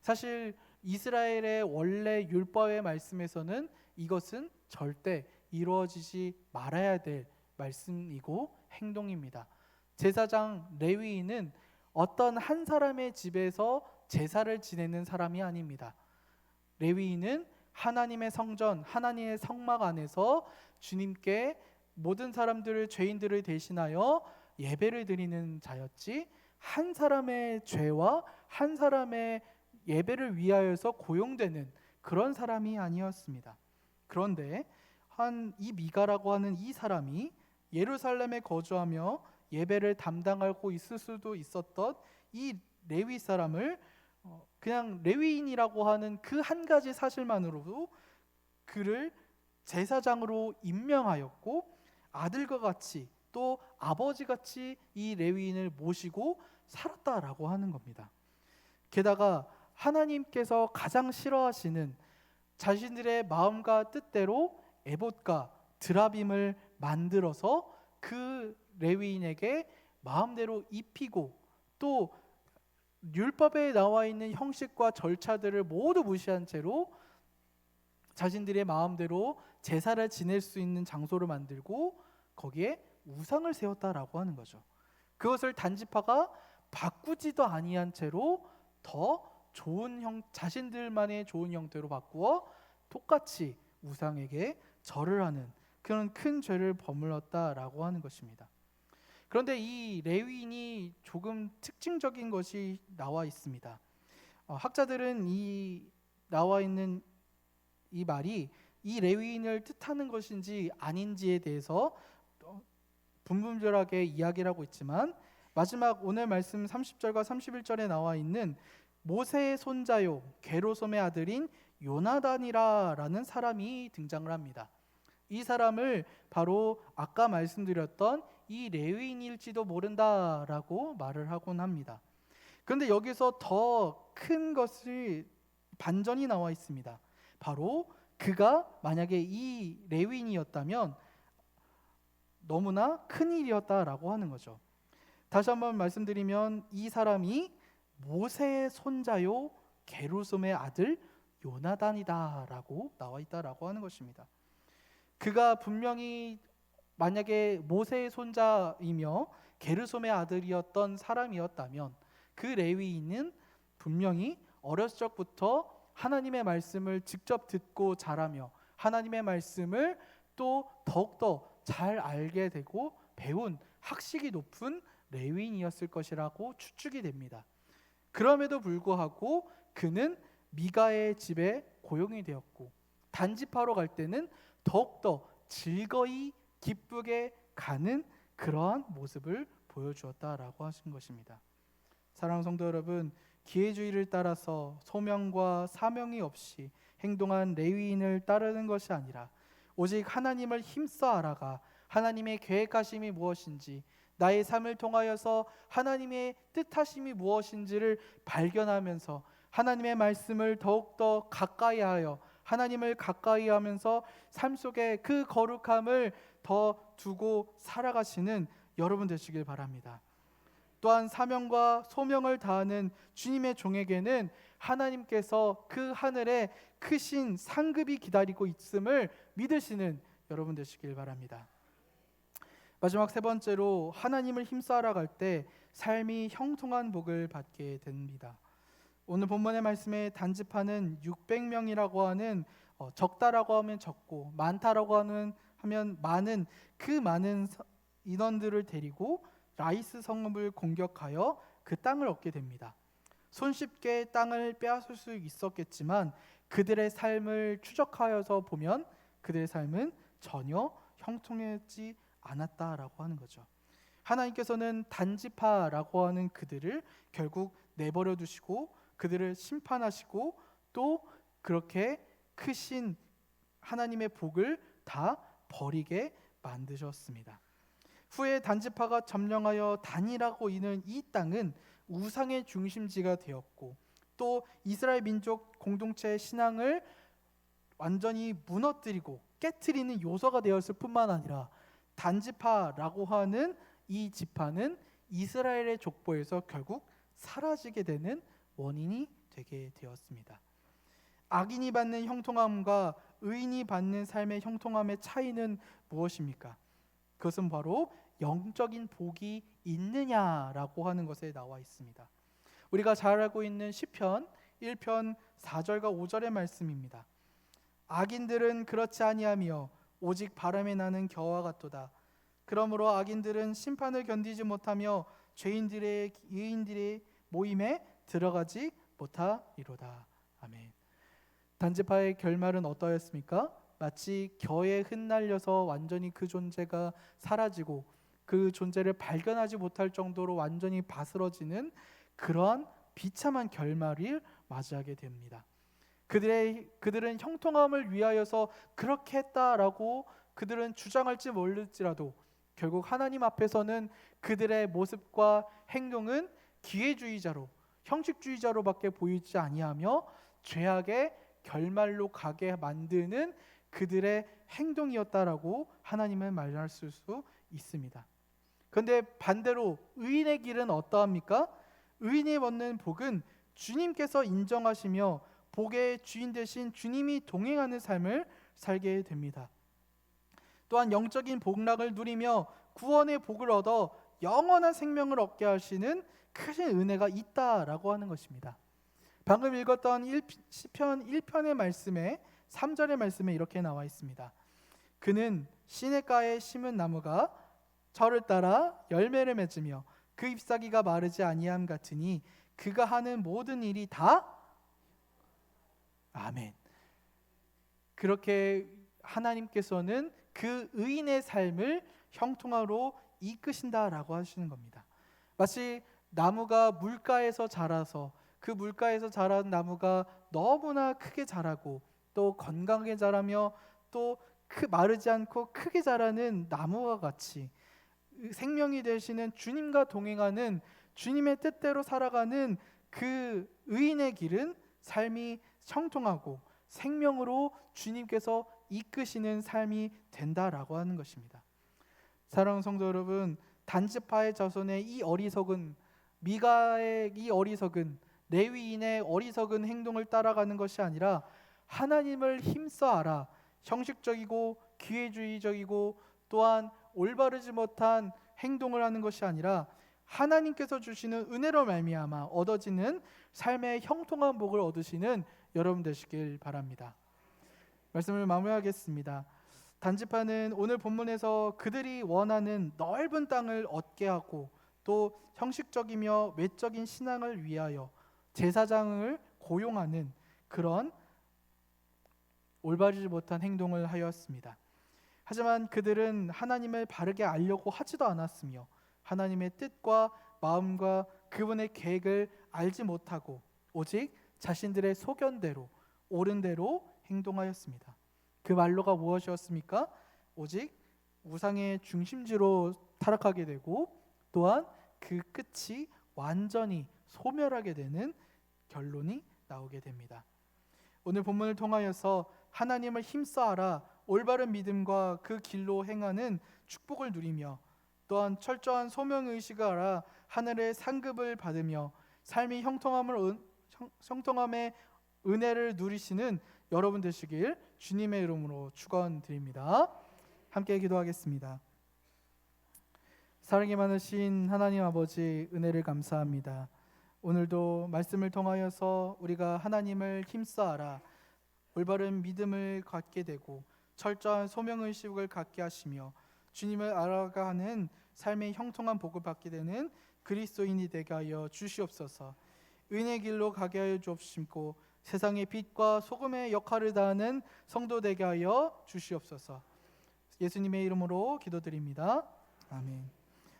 사실 이스라엘의 원래 율법의 말씀에서는 이것은 절대 이루어지지 말아야 될 말씀이고 행동입니다. 제사장 레위인은 어떤 한 사람의 집에서 제사를 지내는 사람이 아닙니다. 레위인은 하나님의 성전, 하나님의 성막 안에서 주님께 모든 사람들을, 죄인들을 대신하여 예배를 드리는 자였지, 한 사람의 죄와 한 사람의 예배를 위하여서 고용되는 그런 사람이 아니었습니다. 그런데 이 미가라고 하는 이 사람이 예루살렘에 거주하며 예배를 담당하고 있을 수도 있었던 이 레위 사람을 그냥 레위인이라고 하는 그 한 가지 사실만으로도 그를 제사장으로 임명하였고, 아들과 같이 또 아버지같이 이 레위인을 모시고 살았다라고 하는 겁니다. 게다가 하나님께서 가장 싫어하시는 자신들의 마음과 뜻대로 에봇과 드라빔을 만들어서 그 레위인에게 마음대로 입히고, 또 율법에 나와 있는 형식과 절차들을 모두 무시한 채로 자신들의 마음대로 제사를 지낼 수 있는 장소를 만들고 거기에 우상을 세웠다라고 하는 거죠. 그것을 단지파가 바꾸지도 아니한 채로 더 좋은 자신들만의 좋은 형태로 바꾸어 똑같이 우상에게 절을 하는 그런 큰 죄를 버물렀다라고 하는 것입니다. 그런데 이 레위인이 조금 특징적인 것이 나와 있습니다. 학자들은 이 나와 있는 이 말이 이 레위인을 뜻하는 것인지 아닌지에 대해서 분분별하게 이야기를 하고 있지만, 마지막 오늘 말씀 30절과 31절에 나와 있는 모세의 손자요 게르솜의 아들인 요나단이라는 사람이 등장을 합니다. 이 사람을 바로 아까 말씀드렸던 이 레위인일지도 모른다라고 말을 하곤 합니다. 그런데 여기서 더 큰 것이 반전이 나와 있습니다. 바로 그가 만약에 이 레위인이었다면 너무나 큰 일이었다라고 하는 거죠. 다시 한번 말씀드리면 이 사람이 모세의 손자요 게르솜의 아들 요나단이다라고 나와 있다라고 하는 것입니다. 그가 분명히 만약에 모세의 손자이며 게르솜의 아들이었던 사람이었다면 그 레위인은 분명히 어렸을 적부터 하나님의 말씀을 직접 듣고 자라며 하나님의 말씀을 또 더욱더 잘 알게 되고 배운 학식이 높은 레위인이었을 것이라고 추측이 됩니다. 그럼에도 불구하고 그는 미가의 집에 고용이 되었고 단지파로 갈 때는 더욱더 즐거이 기쁘게 가는 그러한 모습을 보여주었다라고 하신 것입니다. 사랑하는 성도 여러분, 기회주의를 따라서 소명과 사명이 없이 행동한 레위인을 따르는 것이 아니라 오직 하나님을 힘써 알아가 하나님의 계획하심이 무엇인지 나의 삶을 통하여서 하나님의 뜻하심이 무엇인지를 발견하면서 하나님의 말씀을 더욱더 가까이하여 하나님을 가까이하면서 삶 속에 그 거룩함을 더 두고 살아가시는 여러분 되시길 바랍니다. 또한 사명과 소명을 다하는 주님의 종에게는 하나님께서 그 하늘에 크신 상급이 기다리고 있음을 믿으시는 여러분 되시길 바랍니다. 마지막 세 번째로 하나님을 힘써 알아갈 때 삶이 형통한 복을 받게 됩니다. 오늘 본문의 말씀에 단지파는 600명이라고 하는 적다라고 하면 적고 많다라고 하면 많은 그 많은 인원들을 데리고 라이스 성읍을 공격하여 그 땅을 얻게 됩니다. 손쉽게 땅을 빼앗을 수 있었겠지만 그들의 삶을 추적하여서 보면 그들의 삶은 전혀 형통하지 않았다라고 하는 거죠. 하나님께서는 단지파라고 하는 그들을 결국 내버려 두시고 그들을 심판하시고 또 그렇게 크신 하나님의 복을 다 버리게 만드셨습니다. 후에 단지파가 점령하여 단이라고 이는 이 땅은 우상의 중심지가 되었고 또 이스라엘 민족 공동체의 신앙을 완전히 무너뜨리고 깨트리는 요소가 되었을 뿐만 아니라 단지파라고 하는 이 지파는 이스라엘의 족보에서 결국 사라지게 되는 원인이 되게 되었습니다. 악인이 받는 형통함과 의인이 받는 삶의 형통함의 차이는 무엇입니까? 그것은 바로 영적인 복이 있느냐라고 하는 것에 나와 있습니다. 우리가 잘 알고 있는 시편 1편 4절과 5절의 말씀입니다. 악인들은 그렇지 아니하며 오직 바람에 나는 겨와 같도다. 그러므로 악인들은 심판을 견디지 못하며 의인들의 모임에 들어가지 못하리로다. 아멘. 단지파의 결말은 어떠했습니까? 마치 겨에 흩날려서 완전히 그 존재가 사라지고 그 존재를 발견하지 못할 정도로 완전히 바스러지는 그러한 비참한 결말을 맞이하게 됩니다. 그들은 형통함을 위하여서 그렇게 했다라고 그들은 주장할지 모를지라도 결국 하나님 앞에서는 그들의 모습과 행동은 기회주의자로 형식주의자로밖에 보이지 아니하며 죄악의 결말로 가게 만드는 그들의 행동이었다라고 하나님은 말씀하실 수 있습니다. 그런데 반대로 의인의 길은 어떠합니까? 의인이 얻는 복은 주님께서 인정하시며 복의 주인 되신 주님이 동행하는 삶을 살게 됩니다. 또한 영적인 복락을 누리며 구원의 복을 얻어 영원한 생명을 얻게 하시는 크신 은혜가 있다라고 하는 것입니다. 방금 읽었던 시편 1편의 말씀에 3절의 말씀에 이렇게 나와 있습니다. 그는 시냇가에 심은 나무가 저를 따라 열매를 맺으며 그 잎사귀가 마르지 아니함 같으니 그가 하는 모든 일이 다 아멘. 그렇게 하나님께서는 그 의인의 삶을 형통하로 이끄신다라고 하시는 겁니다. 마치 나무가 물가에서 자라서 그 물가에서 자란 나무가 너무나 크게 자라고 또 건강하게 자라며 또 마르지 않고 크게 자라는 나무와 같이 생명이 되시는 주님과 동행하는 주님의 뜻대로 살아가는 그 의인의 길은 삶이 형통하고 생명으로 주님께서 이끄시는 삶이 된다라고 하는 것입니다. 사랑하는 성도 여러분, 단지파의 자손의 이 어리석은 미가의 이 어리석은 레위인의 어리석은 행동을 따라가는 것이 아니라 하나님을 힘써 알아 형식적이고 기회주의적이고 또한 올바르지 못한 행동을 하는 것이 아니라 하나님께서 주시는 은혜로 말미암아 얻어지는 삶의 형통한 복을 얻으시는 여러분 되시길 바랍니다. 말씀을 마무리하겠습니다. 단지파는 오늘 본문에서 그들이 원하는 넓은 땅을 얻게 하고 또 형식적이며 외적인 신앙을 위하여 제사장을 고용하는 그런 올바르지 못한 행동을 하였습니다. 하지만 그들은 하나님을 바르게 알려고 하지도 않았으며 하나님의 뜻과 마음과 그분의 계획을 알지 못하고 오직 자신들의 소견대로 옳은 대로 행동하였습니다. 그 말로가 무엇이었습니까? 오직 우상의 중심지로 타락하게 되고 또한 그 끝이 완전히 소멸하게 되는 결론이 나오게 됩니다. 오늘 본문을 통하여서 하나님을 힘써하라 올바른 믿음과 그 길로 행하는 축복을 누리며 또한 철저한 소명의식을 알아 하늘의 상급을 받으며 삶이 형통함의 은혜를 누리시는 여러분 되시길 주님의 이름으로 축원드립니다. 함께 기도하겠습니다. 사랑이 많으신 하나님 아버지, 은혜를 감사합니다. 오늘도 말씀을 통하여서 우리가 하나님을 힘써하라 올바른 믿음을 갖게 되고 철저한 소명의식을 갖게 하시며 주님을 알아가는 삶의 형통한 복을 받게 되는 그리스도인이 되게 하여 주시옵소서. 은혜의 길로 가게 하여 주옵시고 세상의 빛과 소금의 역할을 다하는 성도 되게 하여 주시옵소서. 예수님의 이름으로 기도드립니다. 아멘.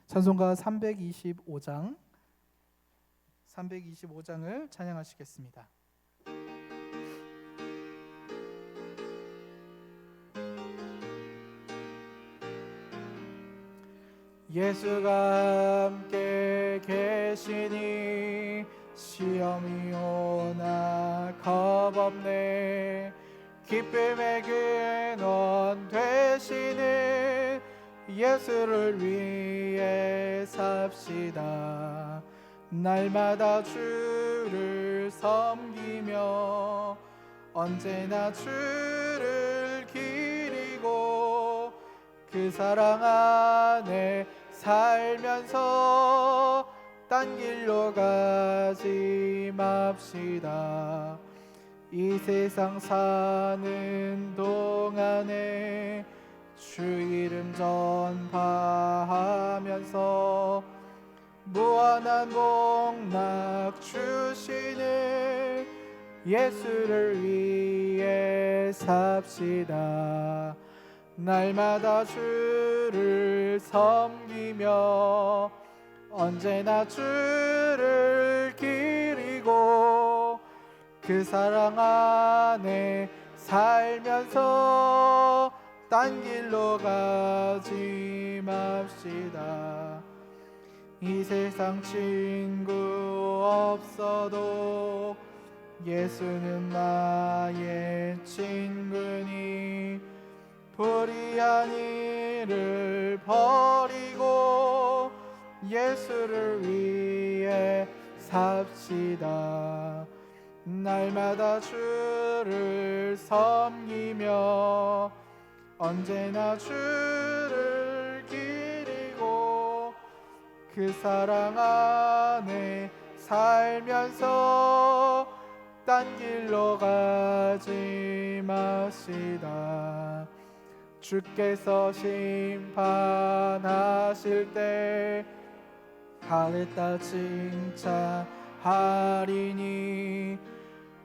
찬송가 325장을 찬양하시겠습니다. 예수가 함께 계시니 시험이 오나 겁없네. 기쁨의 근원 되시는 예수를 위해 삽시다. 날마다 주를 섬기며 언제나 주를 기리고 그 사랑 안에 살면서 딴 길로 가지 맙시다. 이 세상 사는 동안에 주 이름 전파하면서 무한한 복락 주시는 예수를 위해 삽시다. 날마다 주를 섬기며 언제나 주를 기리고 그 사랑 안에 살면서 딴 길로 가지 맙시다. 이 세상 친구 없어도 예수는 나의 친구니 불의한 일을 버리고 예수를 위해 삽시다. 날마다 주를 섬기며 언제나 주를 기리고 그 사랑 안에 살면서 딴 길로 가지 맙시다. 주께서 심판하실 때 하늘 따 칭찬하리니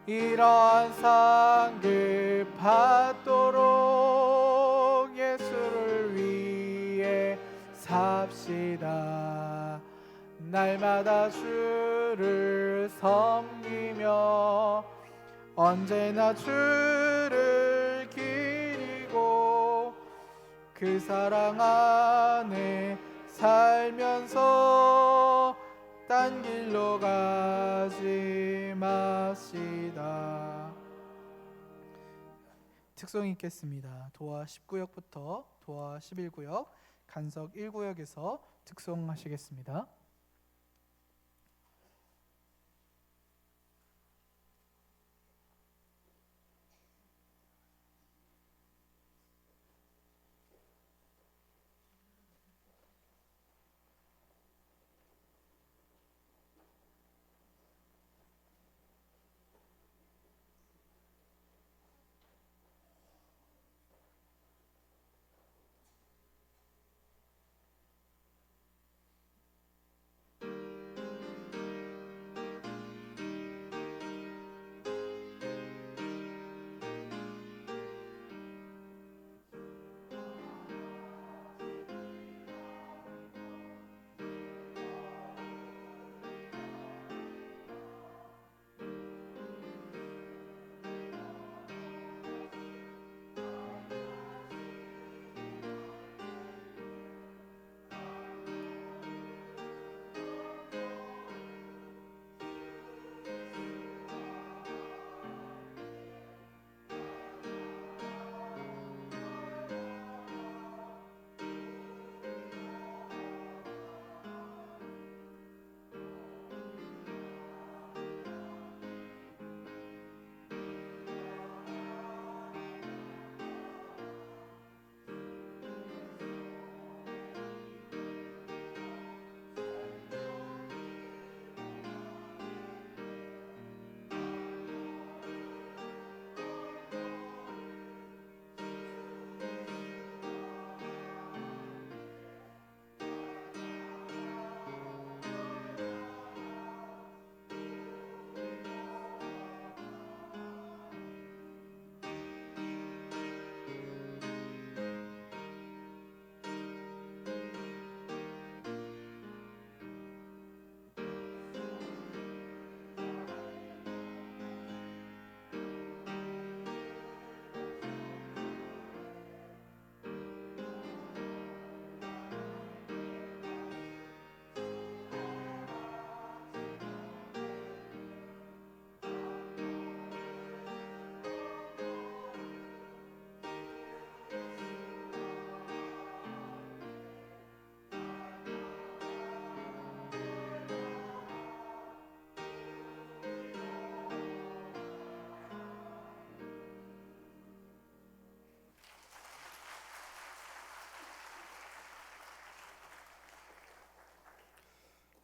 이러한 상급 받도록 예수를 위해 삽시다. 날마다 주를 섬기며 언제나 주를 기리고 그 사랑 안에 살면서 딴 길로 가지 맙시다. 특송이 있겠습니다. 도화 19역부터 도화 11구역, 간석 1구역에서 특송하시겠습니다.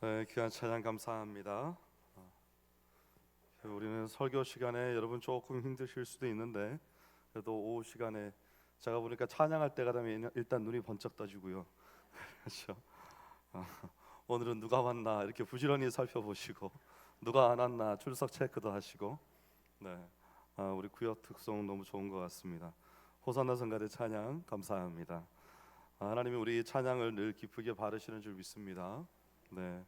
네, 귀한 찬양 감사합니다. 우리는 설교 시간에 여러분 조금 힘드실 수도 있는데 그래도 오후 시간에 제가 보니까 찬양할 때가 되면 일단 눈이 번쩍 떠지고요. 그렇죠? 오늘은 누가 왔나 이렇게 부지런히 살펴보시고 누가 안 왔나 출석 체크도 하시고 네, 우리 구역 특성 너무 좋은 것 같습니다. 호산나 성가대 찬양 감사합니다. 하나님이 우리 찬양을 늘 기쁘게 바르시는 줄 믿습니다. 네,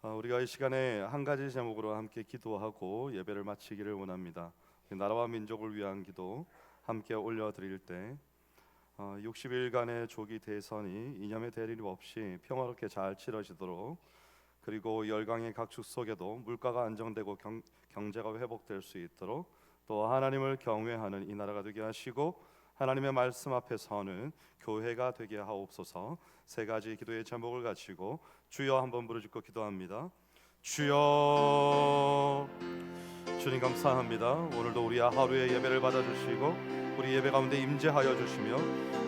우리가 이 시간에 한 가지 제목으로 함께 기도하고 예배를 마치기를 원합니다. 나라와 민족을 위한 기도 함께 올려드릴 때 60일간의 조기 대선이 이념의 대립 없이 평화롭게 잘 치러지도록, 그리고 열강의 각축 속에도 물가가 안정되고 경제가 회복될 수 있도록, 또 하나님을 경외하는 이 나라가 되게 하시고 하나님의 말씀 앞에 서는 교회가 되게 하옵소서. 세 가지 기도의 제목을 가지고 주여 한번 부르짖고 기도합니다. 주여, 주님 감사합니다. 오늘도 우리 하루의 예배를 받아주시고 우리 예배 가운데 임재하여 주시며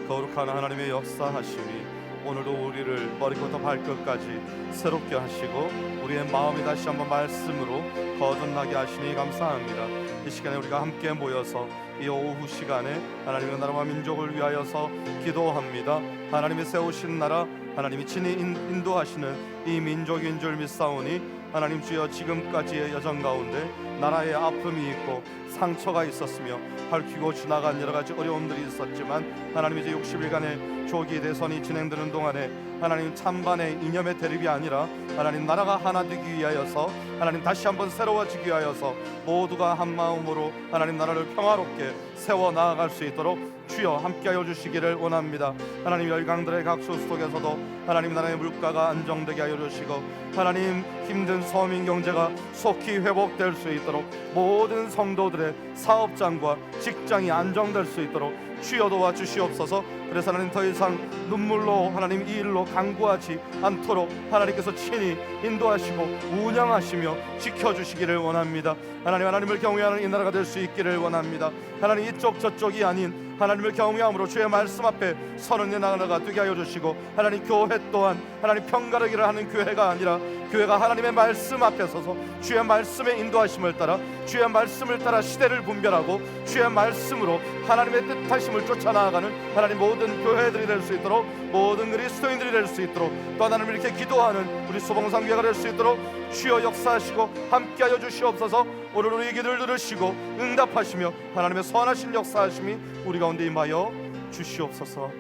거룩한 하나님의 역사하심이 오늘도 우리를 머리부터 발끝까지 새롭게 하시고 우리의 마음이 다시 한번 말씀으로 거듭나게 하시니 감사합니다. 이 시간에 우리가 함께 모여서 이 오후 시간에 하나님의 나라와 민족을 위하여서 기도합니다. 하나님이 세우신 나라, 하나님이 친히 인도하시는 이 민족인 줄 믿사오니 하나님 주여, 지금까지의 여정 가운데 나라의 아픔이 있고 상처가 있었으며 핥히고 지나간 여러 가지 어려움들이 있었지만 하나님 이제 60일간의 조기 대선이 진행되는 동안에 하나님 찬반의 이념의 대립이 아니라 하나님 나라가 하나 되기 위하여서, 하나님 다시 한번 새로워지기 위하여서 모두가 한 마음으로 하나님 나라를 평화롭게 세워 나아갈 수 있도록 주여 함께하여 주시기를 원합니다. 하나님 열강들의 각수 속에서도 하나님 나라의 물가가 안정되게 하여 주시고 하나님 힘든 서민 경제가 속히 회복될 수 있도록 모든 성도들의 사업장과 직장이 안정될 수 있도록 주여 도와주시옵소서. 그래서 하나님 더 이상 눈물로 하나님 이 일로 간구하지 않도록 하나님께서 친히 인도하시고 운영하시며 지켜주시기를 원합니다. 하나님을 경외하는 이 나라가 될 수 있기를 원합니다. 하나님 이쪽 저쪽이 아닌 하나님을 경외함으로 주의 말씀 앞에 서는 이 나라가 되게 하여 주시고, 하나님 교회 또한 하나님 편가르기를 하는 교회가 아니라 교회가 하나님의 말씀 앞에 서서 주의 말씀의 인도하심을 따라 주의 말씀을 따라 시대를 분별하고 주의 말씀으로 하나님의 뜻하심을 쫓아나가는 하나님 모든 교회들이 될 수 있도록, 모든 그리스도인들이 될 수 있도록, 또 하나님을 이렇게 기도하는 우리 소봉상교회가 될 수 있도록 주여 역사하시고 함께하여 주시옵소서. 오늘 우리 기도를 들으시고 응답하시며 하나님의 선하신 역사하심이 우리 가운데 임하여 주시옵소서.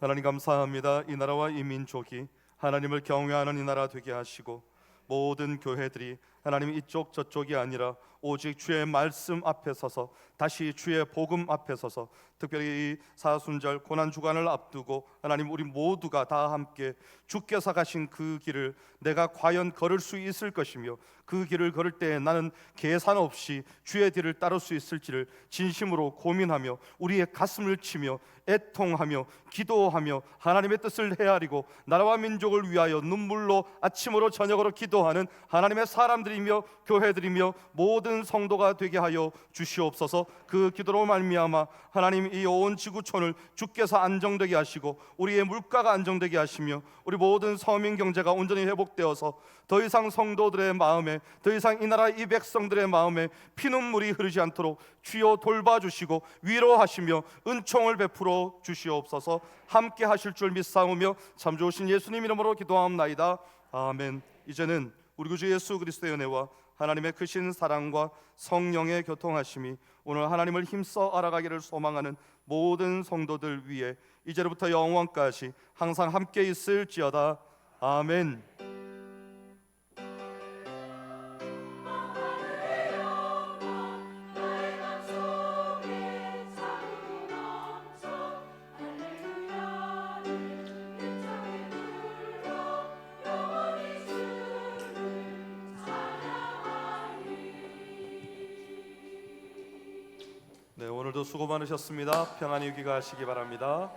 하나님 감사합니다. 이 나라와 이 민족이 하나님을 경외하는 이 나라 되게 하시고 모든 교회들이 하나님 이쪽 저쪽이 아니라 오직 주의 말씀 앞에 서서 다시 주의 복음 앞에 서서, 특별히 이 사순절 고난 주간을 앞두고 하나님 우리 모두가 다 함께 주께서 가신 그 길을 내가 과연 걸을 수 있을 것이며 그 길을 걸을 때 나는 계산 없이 주의 뒤를 따를 수 있을지를 진심으로 고민하며 우리의 가슴을 치며 애통하며 기도하며 하나님의 뜻을 헤아리고 나라와 민족을 위하여 눈물로 아침으로 저녁으로 기도하는 하나님의 사람들이며 교회들이며 모든 성도가 되게 하여 주시옵소서. 그 기도로 말미암아 하나님 이 온 지구촌을 주께서 안정되게 하시고 우리의 물가가 안정되게 하시며 우리 모든 서민 경제가 온전히 회복되어서 더 이상 성도들의 마음에, 더 이상 이 나라 이 백성들의 마음에 피눈물이 흐르지 않도록 주여 돌봐주시고 위로하시며 은총을 베풀어 주시옵소서. 함께 하실 줄 믿사오며 참 좋으신 예수님 이름으로 기도하옵나이다. 아멘. 이제는 우리 구주 예수 그리스도의 은혜와 하나님의 크신 사랑과 성령의 교통하심이 오늘 하나님을 힘써 알아가기를 소망하는 모든 성도들 위해 이제로부터 영원까지 항상 함께 있을지어다. 아멘. 네, 오늘도 수고 많으셨습니다. 평안히 귀가하시기 바랍니다.